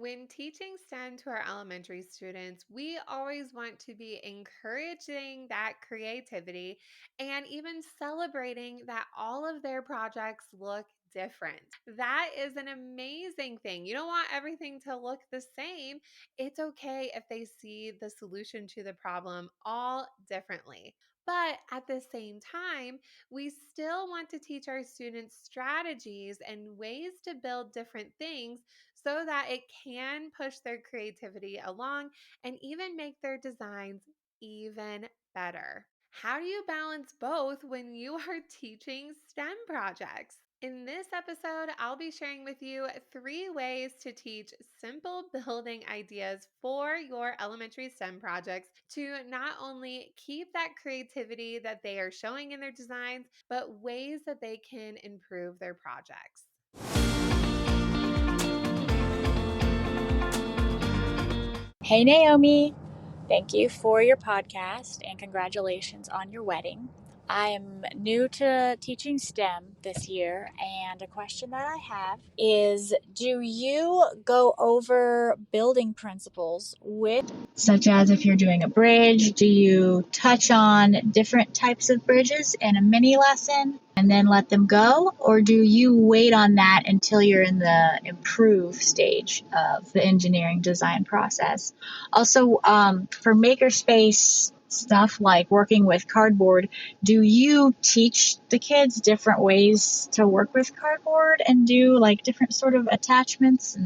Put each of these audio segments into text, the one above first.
When teaching STEM to our elementary students, we always want to be encouraging that creativity and even celebrating that all of their projects look different. That is an amazing thing. You don't want everything to look the same. It's okay if they see the solution to the problem all differently. But at the same time, we still want to teach our students strategies and ways to build different things so that it can push their creativity along and even make their designs even better. How do you balance both when you are teaching STEM projects? In this episode, I'll be sharing with you 3 ways to teach simple building ideas for your elementary STEM projects to not only keep that creativity that they are showing in their designs, but ways that they can improve their projects. Hey, Naomi. Thank you for your podcast and congratulations on your wedding. I am new to teaching STEM this year, and a question that I have is, do you go over building principles with, such as if you're doing a bridge, do you touch on different types of bridges in a mini lesson and then let them go? Or do you wait on that until you're in the improve stage of the engineering design process? Also, for makerspace stuff like working with cardboard, do you teach the kids different ways to work with cardboard and do like different sort of attachments,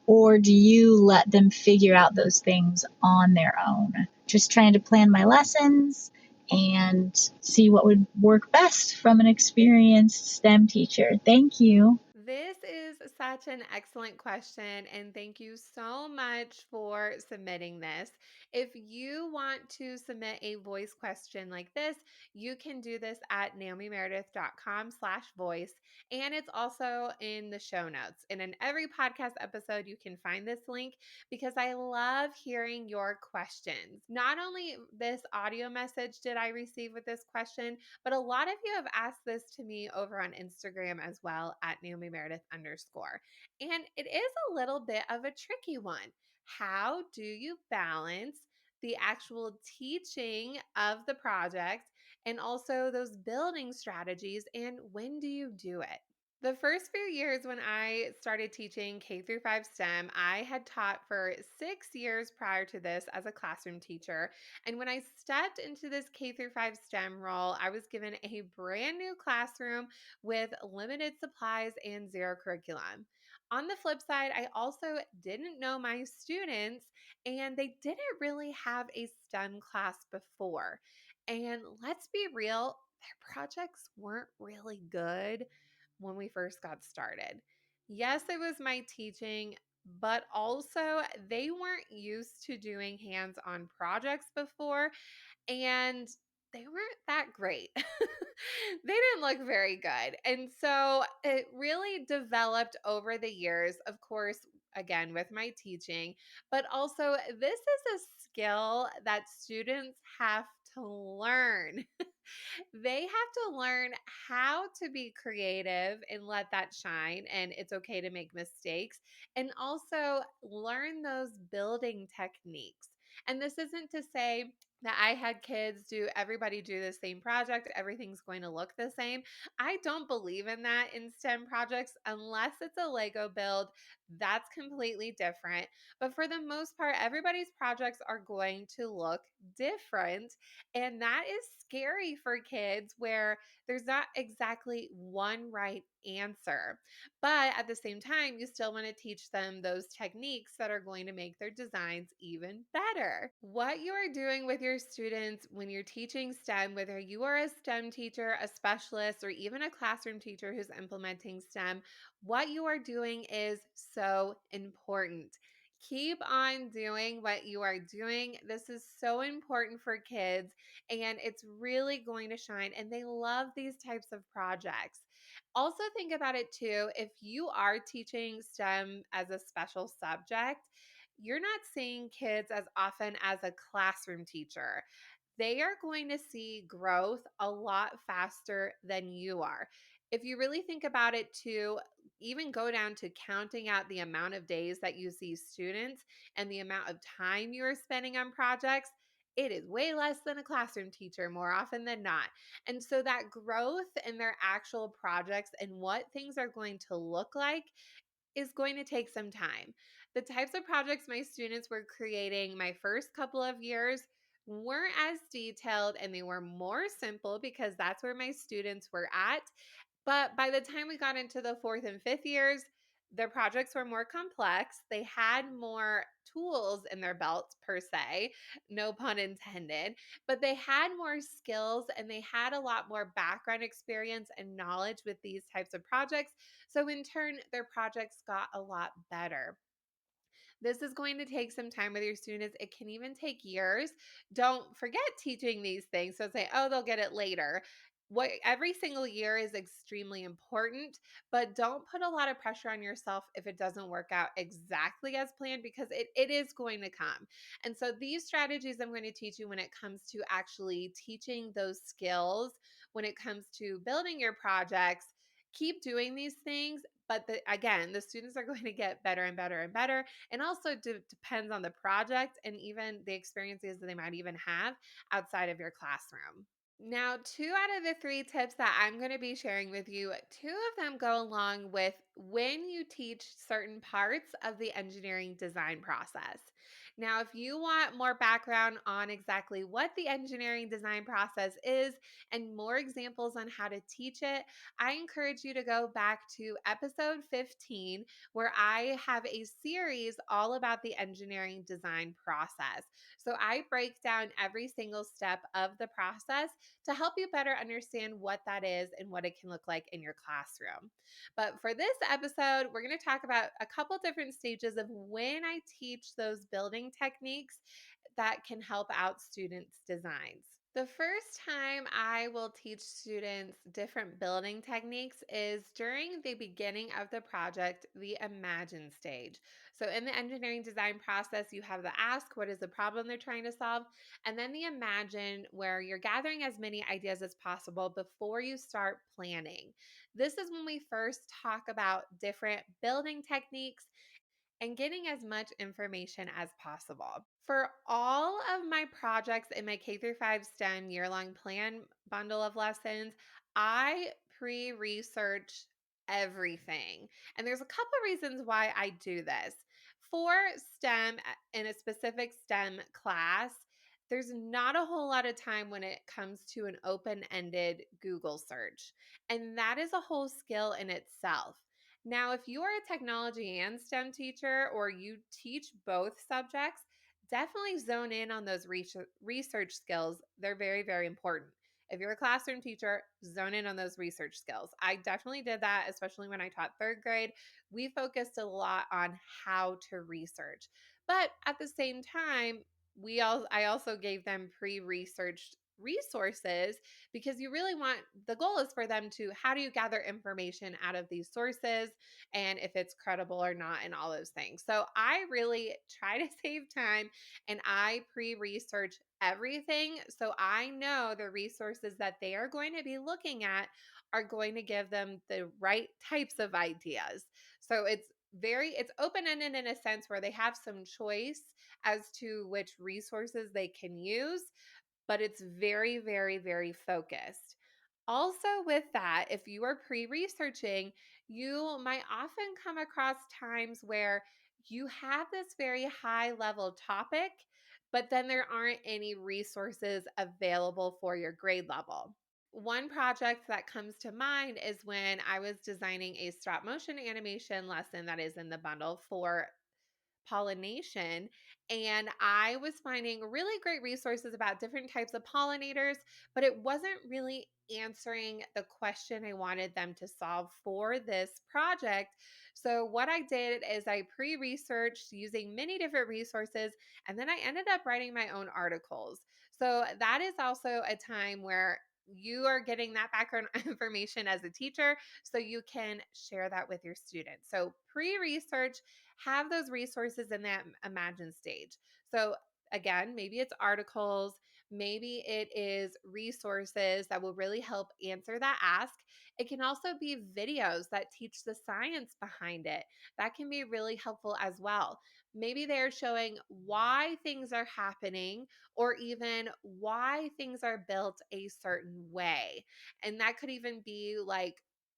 or do you let them figure out those things on their own? Just trying to plan my lessons and see what would work best from an experienced STEM teacher. Thank you. This is such an excellent question, and thank you so much for submitting this. If you want to submit a voice question like this, you can do this at naomimeredith.com/voice, and it's also in the show notes. And in every podcast episode, you can find this link because I love hearing your questions. Not only this audio message did I receive with this question, but a lot of you have asked this to me over on Instagram as well at Naomi Meredith _. And it is a little bit of a tricky one. How do you balance the actual teaching of the project and also those building strategies? And when do you do it? The first few years when I started teaching K through 5 STEM, I had taught for 6 years prior to this as a classroom teacher. And when I stepped into this K through 5 STEM role, I was given a brand new classroom with limited supplies and zero curriculum. On the flip side, I also didn't know my students and they didn't really have a STEM class before. And let's be real, their projects weren't really good when we first got started. Yes, it was my teaching, but also they weren't used to doing hands on projects before, and they weren't that great. They didn't look very good. And so it really developed over the years, of course, again, with my teaching, but also this is a skill that students have to learn. They have to learn how to be creative and let that shine. And it's okay to make mistakes and also learn those building techniques. And this isn't to say that I had kids everybody do the same project, everything's going to look the same. I don't believe in that in STEM projects unless it's a Lego build. That's completely different. But for the most part, everybody's projects are going to look different. And that is scary for kids where there's not exactly one right answer. But at the same time, you still want to teach them those techniques that are going to make their designs even better. What you are doing with your students when you're teaching STEM, whether you are a STEM teacher, a specialist, or even a classroom teacher who's implementing STEM, what you are doing is so important. Keep on doing what you are doing. This is so important for kids and it's really going to shine. And they love these types of projects. Also, think about it too. If you are teaching STEM as a special subject, you're not seeing kids as often as a classroom teacher. They are going to see growth a lot faster than you are. If you really think about it too, even go down to counting out the amount of days that you see students and the amount of time you are spending on projects, it is way less than a classroom teacher more often than not. And so that growth in their actual projects and what things are going to look like is going to take some time. The types of projects my students were creating my first couple of years weren't as detailed and they were more simple because that's where my students were at. But by the time we got into the fourth and fifth years, the projects were more complex. They had more tools in their belts, per se, no pun intended, but they had more skills and they had a lot more background experience and knowledge with these types of projects. So, in turn, their projects got a lot better. This is going to take some time with your students. It can even take years. Don't forget teaching these things. So say, oh, they'll get it later. What every single year is extremely important, but don't put a lot of pressure on yourself if it doesn't work out exactly as planned because it is going to come. And so these strategies I'm going to teach you when it comes to actually teaching those skills, when it comes to building your projects, keep doing these things. But again, the students are going to get better and better and better, and also depends on the project and even the experiences that they might even have outside of your classroom. Now, two out of the three tips that I'm going to be sharing with you, two of them go along with when you teach certain parts of the engineering design process. Now, if you want more background on exactly what the engineering design process is and more examples on how to teach it, I encourage you to go back to episode 15, where I have a series all about the engineering design process. So I break down every single step of the process to help you better understand what that is and what it can look like in your classroom. But for this episode, we're going to talk about a couple different stages of when I teach those building techniques that can help out students' designs. The first time I will teach students different building techniques is during the beginning of the project, the imagine stage. So, in the engineering design process, you have the ask, what is the problem they're trying to solve? And then the imagine, where you're gathering as many ideas as possible before you start planning. This is when we first talk about different building techniques and getting as much information as possible. For all of my projects in my K through 5 STEM year-long plan bundle of lessons, I pre-research everything. And there's a couple reasons why I do this. For STEM in a specific STEM class, there's not a whole lot of time when it comes to an open-ended Google search. And that is a whole skill in itself. Now, if you are a technology and STEM teacher or you teach both subjects, definitely zone in on those research skills. They're very, very important. If you're a classroom teacher, zone in on those research skills. I definitely did that, especially when I taught third grade. We focused a lot on how to research. But at the same time, I also gave them pre-researched resources because you really want the goal is for them to how do you gather information out of these sources and if it's credible or not and all those things. So I really try to save time and I pre-research everything so I know the resources that they are going to be looking at are going to give them the right types of ideas. So it's open-ended in a sense where they have some choice as to which resources they can use, but it's very, very, very focused. Also, with that, if you are pre researching, you might often come across times where you have this very high level topic, but then there aren't any resources available for your grade level. One project that comes to mind is when I was designing a stop motion animation lesson that is in the bundle for pollination. And I was finding really great resources about different types of pollinators, but it wasn't really answering the question I wanted them to solve for this project. So, what I did is I pre researched using many different resources, and then I ended up writing my own articles. So, that is also a time where you are getting that background information as a teacher so you can share that with your students. So, pre research, have those resources in that imagine stage. So again, maybe it's articles, Maybe it is resources that will really help answer that ask. It can also be videos that teach the science behind it. That can be really helpful as well. Maybe they're showing why things are happening or even why things are built a certain way. And that could even be like,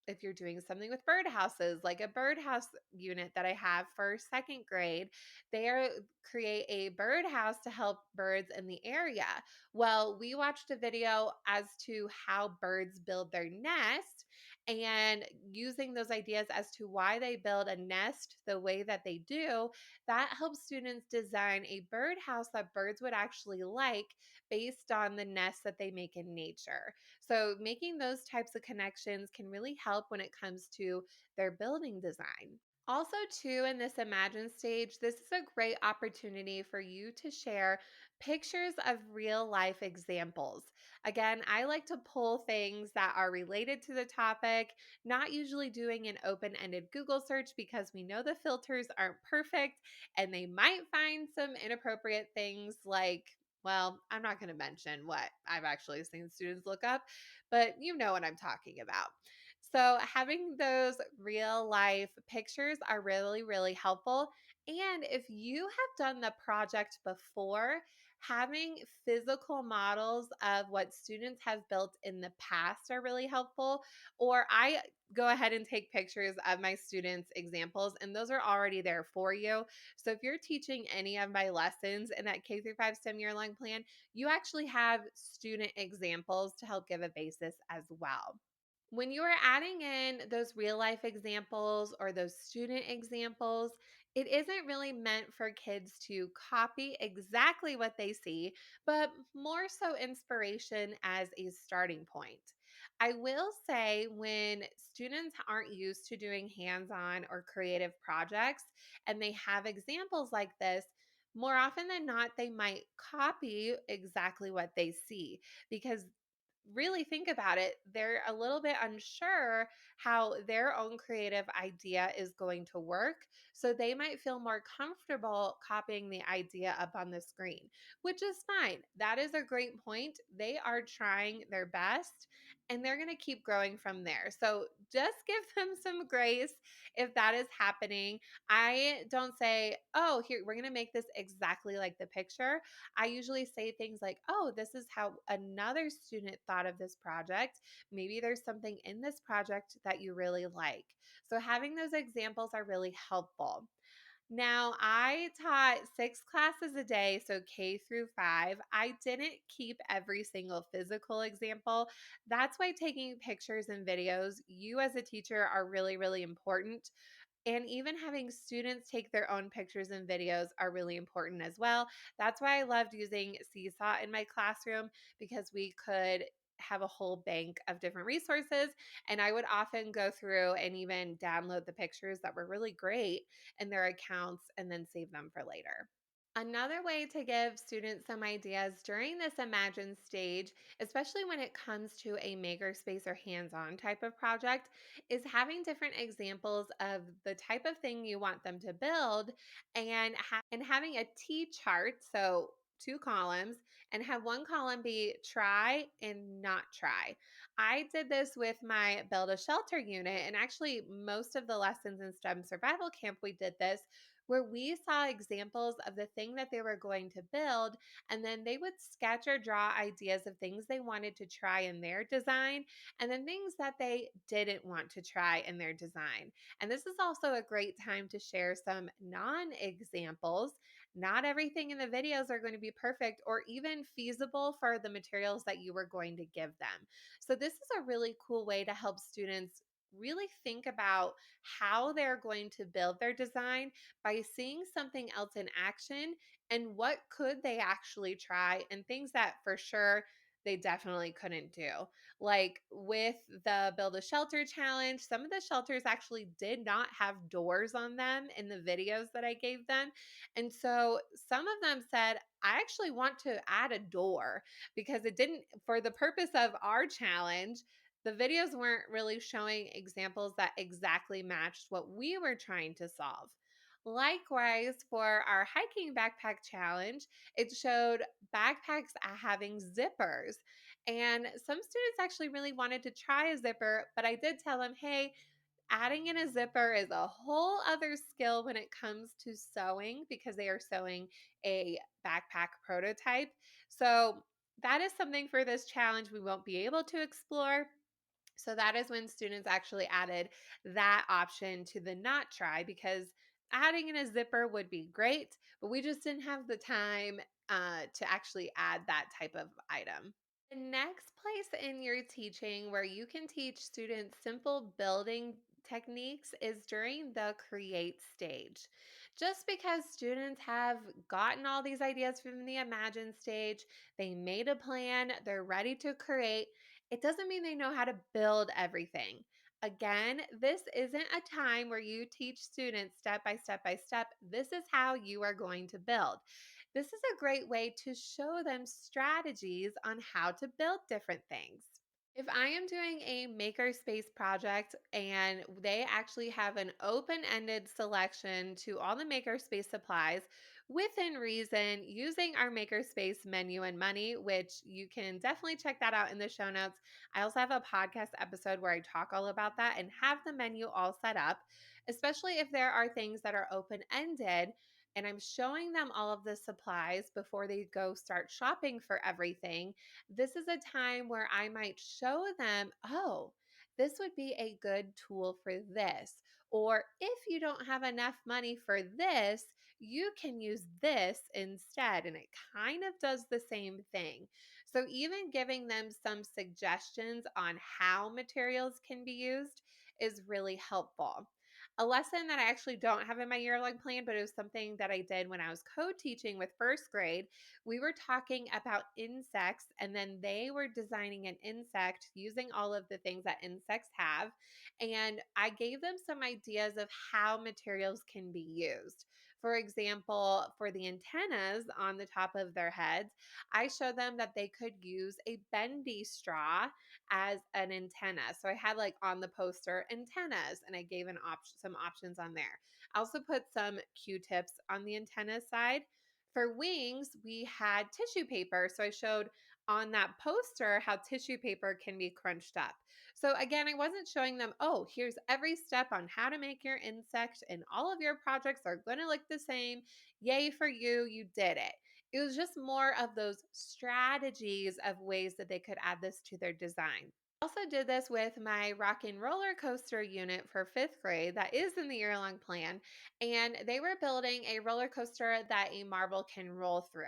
if you're doing something with birdhouses, like a birdhouse unit that I have for second grade, they are create a birdhouse to help birds in the area. Well, we watched a video as to how birds build their nest and using those ideas as to why they build a nest the way that they do, that helps students design a birdhouse that birds would actually like based on the nests that they make in nature. So, making those types of connections can really help when it comes to their building design. Also, too, in this Imagine stage, this is a great opportunity for you to share pictures of real life examples. Again, I like to pull things that are related to the topic, not usually doing an open ended Google search because we know the filters aren't perfect and they might find some inappropriate things like, well, I'm not going to mention what I've actually seen students look up, but you know what I'm talking about. So, having those real life pictures are really, really helpful. And if you have done the project before, having physical models of what students have built in the past are really helpful. Or I go ahead and take pictures of my students' examples, and those are already there for you. So if you're teaching any of my lessons in that K through 5 STEM year long plan, you actually have student examples to help give a basis as well. When you are adding in those real life examples or those student examples, it isn't really meant for kids to copy exactly what they see, but more so inspiration as a starting point. I will say when students aren't used to doing hands on or creative projects and they have examples like this, more often than not, they might copy exactly what they see because really think about it, they're a little bit unsure how their own creative idea is going to work. So they might feel more comfortable copying the idea up on the screen, which is fine. That is a great point. They are trying their best and they're going to keep growing from there. So just give them some grace if that is happening. I don't say, oh, here, we're going to make this exactly like the picture. I usually say things like, oh, this is how another student thought of this project. Maybe there's something in this project that you really like. So, having those examples are really helpful. Now, I taught 6 classes a day, so K through 5. I didn't keep every single physical example. That's why taking pictures and videos, you as a teacher, are really, really important. And even having students take their own pictures and videos are really important as well. That's why I loved using Seesaw in my classroom because we could have a whole bank of different resources. And I would often go through and even download the pictures that were really great in their accounts and then save them for later. Another way to give students some ideas during this Imagine stage, especially when it comes to a makerspace or hands on type of project, is having different examples of the type of thing you want them to build and having a T chart, so 2 columns, and have one column be try and not try. I did this with my Build a Shelter unit, and actually, most of the lessons in STEM Survival Camp, we did this where we saw examples of the thing that they were going to build. And then they would sketch or draw ideas of things they wanted to try in their design, and then things that they didn't want to try in their design. And this is also a great time to share some non examples. Not everything in the videos are going to be perfect or even feasible for the materials that you were going to give them. So, this is a really cool way to help students really think about how they're going to build their design by seeing something else in action and what could they actually try and things that for sure they definitely couldn't do. Like with the Build a Shelter challenge, some of the shelters actually did not have doors on them in the videos that I gave them. And so some of them said, I actually want to add a door because it didn't, for the purpose of our challenge, the videos weren't really showing examples that exactly matched what we were trying to solve. Likewise, for our hiking backpack challenge, it showed backpacks having zippers. And some students actually really wanted to try a zipper, but I did tell them, hey, adding in a zipper is a whole other skill when it comes to sewing because they are sewing a backpack prototype. So that is something for this challenge we won't be able to explore. So that is when students actually added that option to the not try, because adding in a zipper would be great, but we just didn't have the time to actually add that type of item. The next place in your teaching where you can teach students simple building techniques is during the create stage. Just because students have gotten all these ideas from the imagine stage, they made a plan, they're ready to create, it doesn't mean they know how to build everything. Again, this isn't a time where you teach students step by step by step. This is how you are going to build. This is a great way to show them strategies on how to build different things. If I am doing a makerspace project and they actually have an open ended selection to all the makerspace supplies within reason using our makerspace menu and money, which you can definitely check that out in the show notes. I also have a podcast episode where I talk all about that and have the menu all set up, especially if there are things that are open ended. And I'm showing them all of the supplies before they go start shopping for everything. This is a time where I might show them, oh, this would be a good tool for this. Or if you don't have enough money for this, you can use this instead. And it kind of does the same thing. So, even giving them some suggestions on how materials can be used is really helpful. A lesson that I actually don't have in my year long plan, but it was something that I did when I was co teaching with first grade. We were talking about insects, and then they were designing an insect using all of the things that insects have. And I gave them some ideas of how materials can be used. For example, for the antennas on the top of their heads, I showed them that they could use a bendy straw as an antenna. So I had like on the poster antennas, and I gave some options on there. I also put some Q-tips on the antenna side. For wings, we had tissue paper. So I showed on that poster how tissue paper can be crunched up. So again, I wasn't showing them, oh, here's every step on how to make your insect, and all of your projects are going to look the same. Yay for you, you did it. It was just more of those strategies of ways that they could add this to their design. Also did this with my rock and roller coaster unit for fifth grade that is in the year long plan. And they were building a roller coaster that a marble can roll through.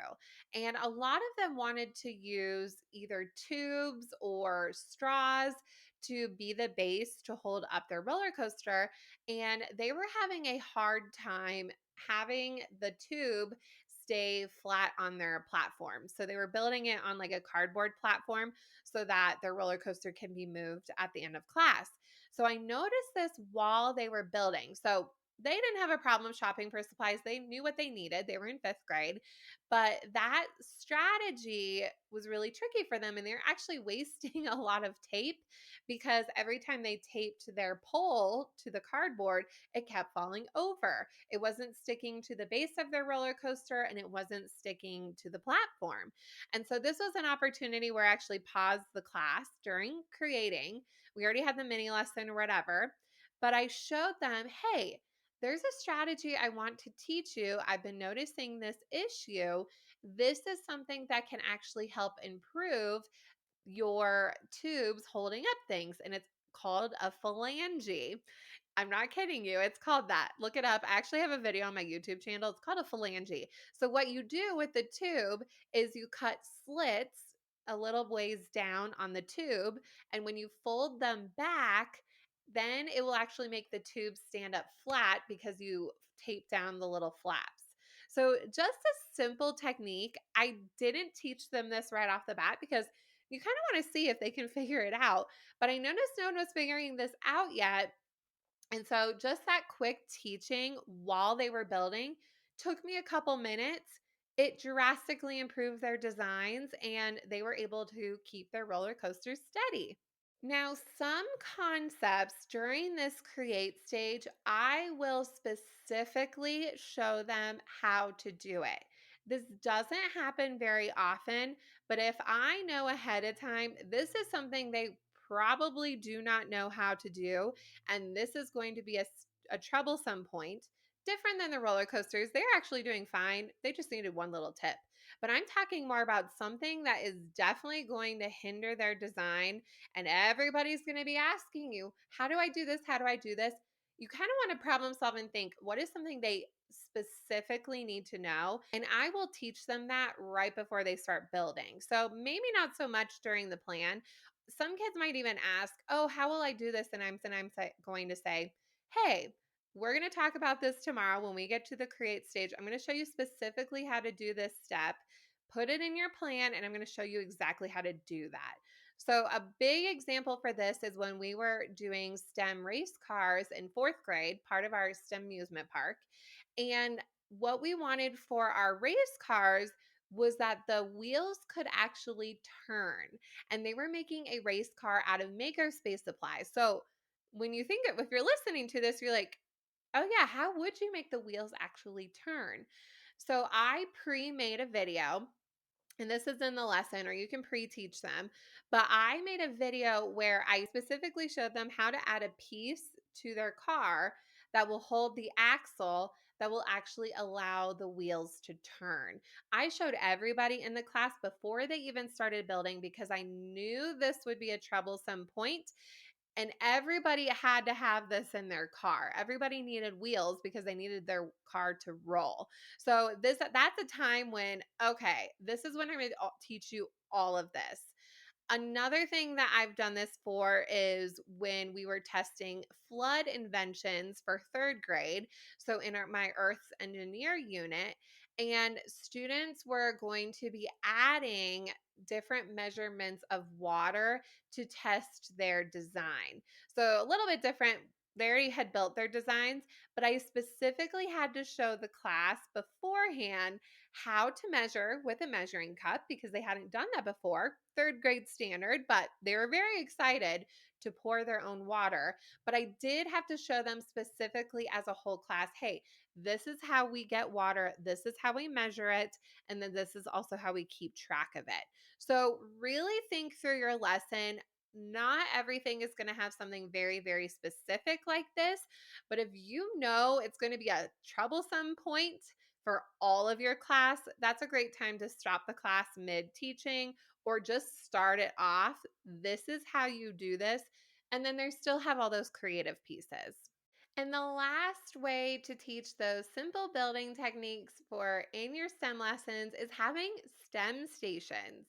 And a lot of them wanted to use either tubes or straws to be the base to hold up their roller coaster. And they were having a hard time having the tube stay flat on their platform. So they were building it on like a cardboard platform so that their roller coaster can be moved at the end of class. So I noticed this while they were building. So they didn't have a problem shopping for supplies. They knew what they needed. They were in fifth grade. But that strategy was really tricky for them. And they're actually wasting a lot of tape because every time they taped their pole to the cardboard, it kept falling over. It wasn't sticking to the base of their roller coaster, and it wasn't sticking to the platform. And so this was an opportunity where I actually paused the class during creating. We already had the mini lesson or whatever, but I showed them, hey, there's a strategy I want to teach you. I've been noticing this issue. This is something that can actually help improve your tubes holding up things, and it's called a phalange. I'm not kidding you. It's called that. Look it up. I actually have a video on my YouTube channel. It's called a phalange. So what you do with the tube is you cut slits a little ways down on the tube, and when you fold them back, then it will actually make the tube stand up flat because you tape down the little flaps. So just a simple technique. I didn't teach them this right off the bat because you kind of want to see if they can figure it out. But I noticed no one was figuring this out yet. And so just that quick teaching while they were building took me a couple minutes. It drastically improved their designs, and they were able to keep their roller coasters steady. Now, some concepts during this create stage, I will specifically show them how to do it. This doesn't happen very often, but if I know ahead of time, this is something they probably do not know how to do, and this is going to be a troublesome point. Different than the roller coasters, they're actually doing fine. They just needed one little tip. But I'm talking more about something that is definitely going to hinder their design, and everybody's going to be asking you, how do I do this? How do I do this? You kind of want to problem solve and think, what is something they specifically need to know? And I will teach them that right before they start building. So maybe not so much during the plan. Some kids might even ask, oh, how will I do this? And I'm going to say, hey, we're going to talk about this tomorrow when we get to the create stage. I'm going to show you specifically how to do this step. Put it in your plan, and I'm going to show you exactly how to do that. So, a big example for this is when we were doing STEM race cars in fourth grade, part of our STEM amusement park. And what we wanted for our race cars was that the wheels could actually turn. And they were making a race car out of makerspace supplies. So, when you think of, if you're listening to this, you're like, oh, yeah, how would you make the wheels actually turn? So, I pre made a video, and this is in the lesson, or you can pre-teach them, but I made a video where I specifically showed them how to add a piece to their car that will hold the axle that will actually allow the wheels to turn. I showed everybody in the class before they even started building because I knew this would be a troublesome point, and everybody had to have this in their car. Everybody needed wheels because they needed their car to roll. So that's a time when, okay, this is when I'm going to teach you all of this. Another thing that I've done this for is when we were testing flood inventions for third grade. So in my Earth Engineer unit, and students were going to be adding different measurements of water to test their design. So a little bit different. They already had built their designs, but I specifically had to show the class beforehand how to measure with a measuring cup because they hadn't done that before, third grade standard, but they were very excited to pour their own water. But I did have to show them specifically as a whole class, hey, this is how we get water, this is how we measure it, and then this is also how we keep track of it. So really think through your lesson. Not everything is going to have something very, very specific like this, but if you know it's going to be a troublesome point for all of your class, that's a great time to stop the class mid teaching or just start it off. This is how you do this. And then they still have all those creative pieces. And the last way to teach those simple building techniques for in your STEM lessons is having STEM stations.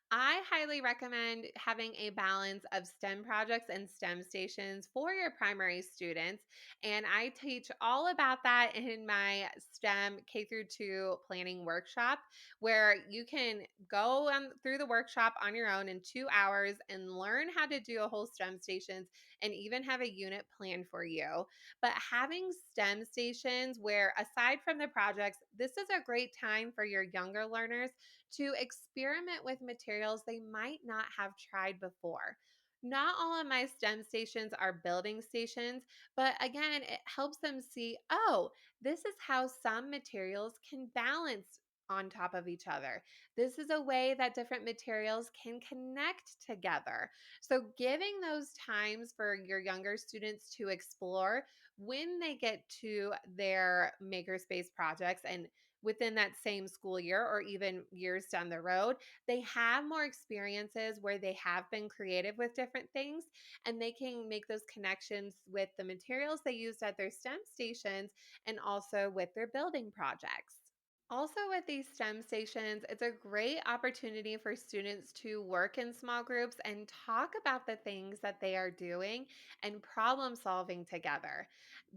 I highly recommend having a balance of STEM projects and STEM stations for your primary students. And I teach all about that in my STEM K through 2 planning workshop, where you can go through the workshop on your own in 2 hours and learn how to do a whole STEM stations and even have a unit plan for you. But having STEM stations where, aside from the projects, this is a great time for your younger learners to experiment with materials they might not have tried before. Not all of my STEM stations are building stations, but again, it helps them see, oh, this is how some materials can balance on top of each other. This is a way that different materials can connect together. So, giving those times for your younger students to explore when they get to their makerspace projects and within that same school year or even years down the road, they have more experiences where they have been creative with different things, and they can make those connections with the materials they used at their STEM stations and also with their building projects. Also, with these STEM stations, it's a great opportunity for students to work in small groups and talk about the things that they are doing and problem solving together.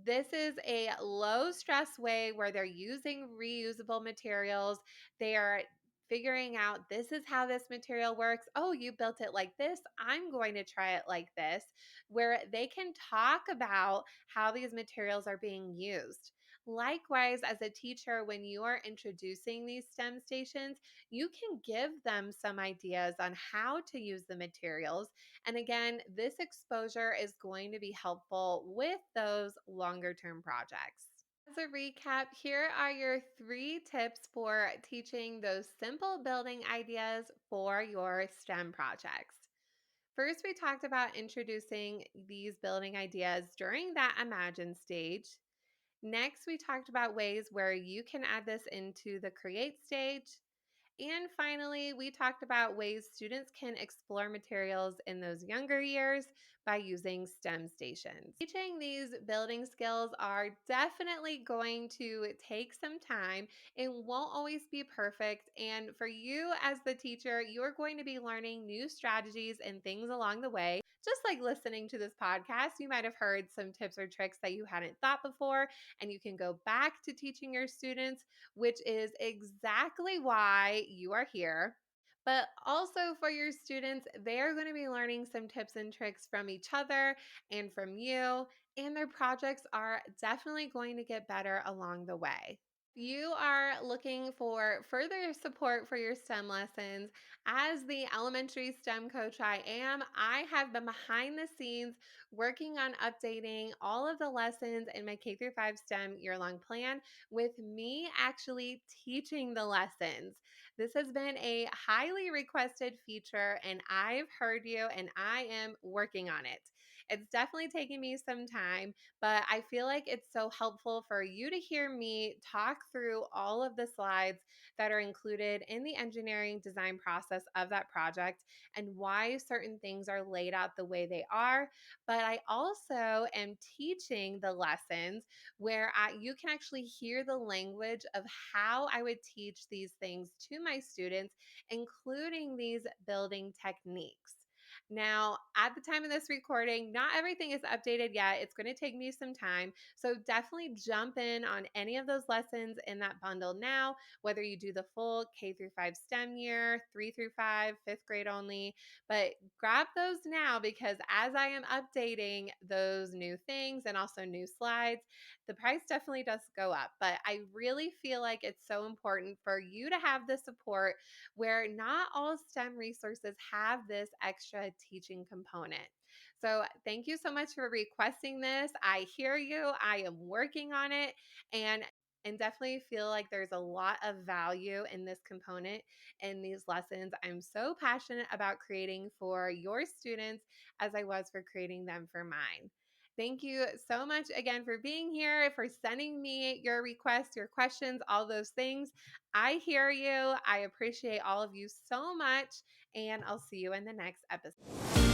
This is a low stress way where they're using reusable materials. They are figuring out, this is how this material works. Oh, you built it like this. I'm going to try it like this, where they can talk about how these materials are being used. Likewise, as a teacher, when you are introducing these STEM stations, you can give them some ideas on how to use the materials. And again, this exposure is going to be helpful with those longer term projects. As a recap, here are your 3 tips for teaching those simple building ideas for your STEM projects. First, we talked about introducing these building ideas during that imagine stage. Next, we talked about ways where you can add this into the create stage. And finally, we talked about ways students can explore materials in those younger years by using STEM stations. Teaching these building skills are definitely going to take some time. It won't always be perfect. And for you as the teacher, you're going to be learning new strategies and things along the way. Just like listening to this podcast, you might have heard some tips or tricks that you hadn't thought before, and you can go back to teaching your students, which is exactly why you are here. But also for your students, they're going to be learning some tips and tricks from each other and from you, and their projects are definitely going to get better along the way. You are looking for further support for your STEM lessons. As the elementary STEM coach I have been behind the scenes working on updating all of the lessons in my K through 5 STEM year-long plan with me actually teaching the lessons. This has been a highly requested feature, and I've heard you and I am working on it. It's definitely taking me some time, but I feel like it's so helpful for you to hear me talk through all of the slides that are included in the engineering design process of that project and why certain things are laid out the way they are. But I also am teaching the lessons where you can actually hear the language of how I would teach these things to my students, including these building techniques. Now, at the time of this recording, not everything is updated yet. It's going to take me some time. So definitely jump in on any of those lessons in that bundle now, whether you do the full K through 5 STEM year, 3 through 5, 5th grade only. But grab those now, because as I am updating those new things and also new slides, the price definitely does go up. But I really feel like it's so important for you to have the support where not all STEM resources have this extra teaching component. So, thank you so much for requesting this. I hear you. I am working on it, and definitely feel like there's a lot of value in this component in these lessons. I'm so passionate about creating for your students as I was for creating them for mine. Thank you so much again for being here, for sending me your requests, your questions, all those things. I hear you. I appreciate all of you so much, and I'll see you in the next episode.